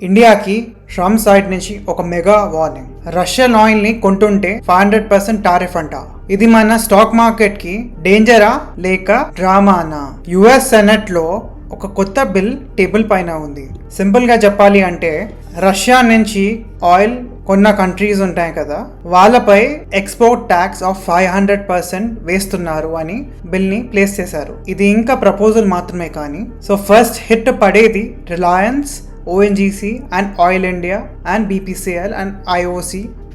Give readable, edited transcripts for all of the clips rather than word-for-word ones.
ఇండియాకి Trump side నుంచి ఒక మెగా వార్నింగ్. రష్యన్ ఆయిల్ ని కొంటుంటే 500% టారిఫ్ అంట. ఇది మన స్టాక్ మార్కెట్ కి డేంజరా లేక డ్రామానా? యుఎస్ సెనెట్ లో ఒక కొత్త బిల్ టేబుల్ పైన ఉంది. సింపుల్ గా చెప్పాలి అంటే రష్యా నుంచి ఆయిల్ కొన్న కంట్రీస్ ఉంటాయి కదా, వాళ్ళపై ఎక్స్పోర్ట్ ట్యాక్స్ ఆఫ్ 500% వేస్తున్నారు అని బిల్ ని ప్లేస్ చేశారు. ఇది ఇంకా ప్రపోజల్ మాత్రమే కానీ, సో ఫస్ట్ హిట్ పడేది Reliance, ONGC and Oil India and BPCL and IOC,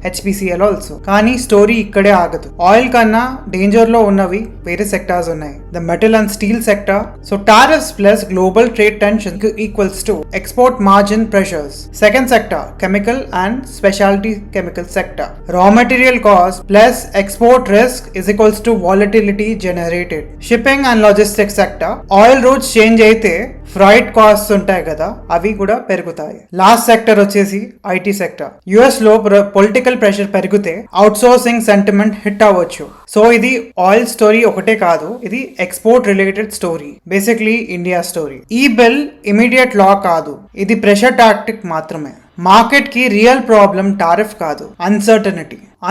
HPCL also. కానీ స్టోరీ ఇక్కడే ఆగదు. ఆయిల్ కన్నా డేంజర్ లో ఉన్నవి వేరే సెక్టార్స్ ఉన్నాయి. The metal and steel sector. So tariffs plus global trade tension equals to export margin pressures. Second sector chemical and speciality chemical sector. Raw material cost plus export risk is equals to volatility generated. Shipping and logistics sector. Oil routes change అయితే freight cost ఉంటాయి కదా, అవి కూడా పెరుగుతాయి. Last sector వచ్చేసి IT sector. US లో political pressure పెరిగితే outsourcing sentiment hit అవ్వచ్చు. సో ఇది ఆయిల్ స్టోరీ ఒకటే కాదు, ఇది export related story, basically India story. ఈ బిల్ ఇమీడియట్ లా కాదు, ఇది ప్రెషర్ టాక్టిక్ మాత్రమే. మార్కెట్ కి రియల్ ప్రాబ్లం టారిఫ్ కాదు,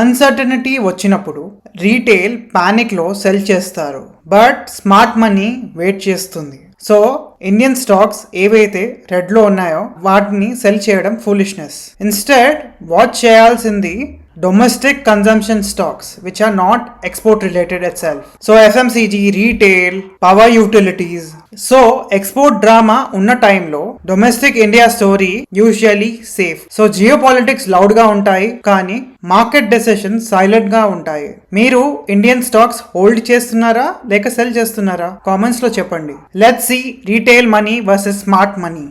అన్సర్టనిటీ వచ్చినప్పుడు రీటైల్ పానిక్ లో సెల్ చేస్తారు, బట్ స్మార్ట్ మనీ వెయిట్ చేస్తుంది. సో ఇండియన్ స్టాక్స్ ఏవైతే రెడ్ లో ఉన్నాయో వాటిని సెల్ చేయడం ఫూలిష్నెస్. ఇన్స్టెడ్ వాచ్ చేయాల్సింది domestic consumption stocks which are not export related itself. So FMCG, retail, power utilities. So export drama ఉన్న టైంలో domestic India story usually safe. So geo politics loud గా ఉంటాయి కానీ మార్కెట్ డెసిషన్స్ సైలెంట్ గా ఉంటాయి. మీరు Indian stocks hold చేస్తున్నారా లేక సెల్ చేస్తున్నారా? కామెంట్స్ లో చెప్పండి. Let's see retail money versus smart money.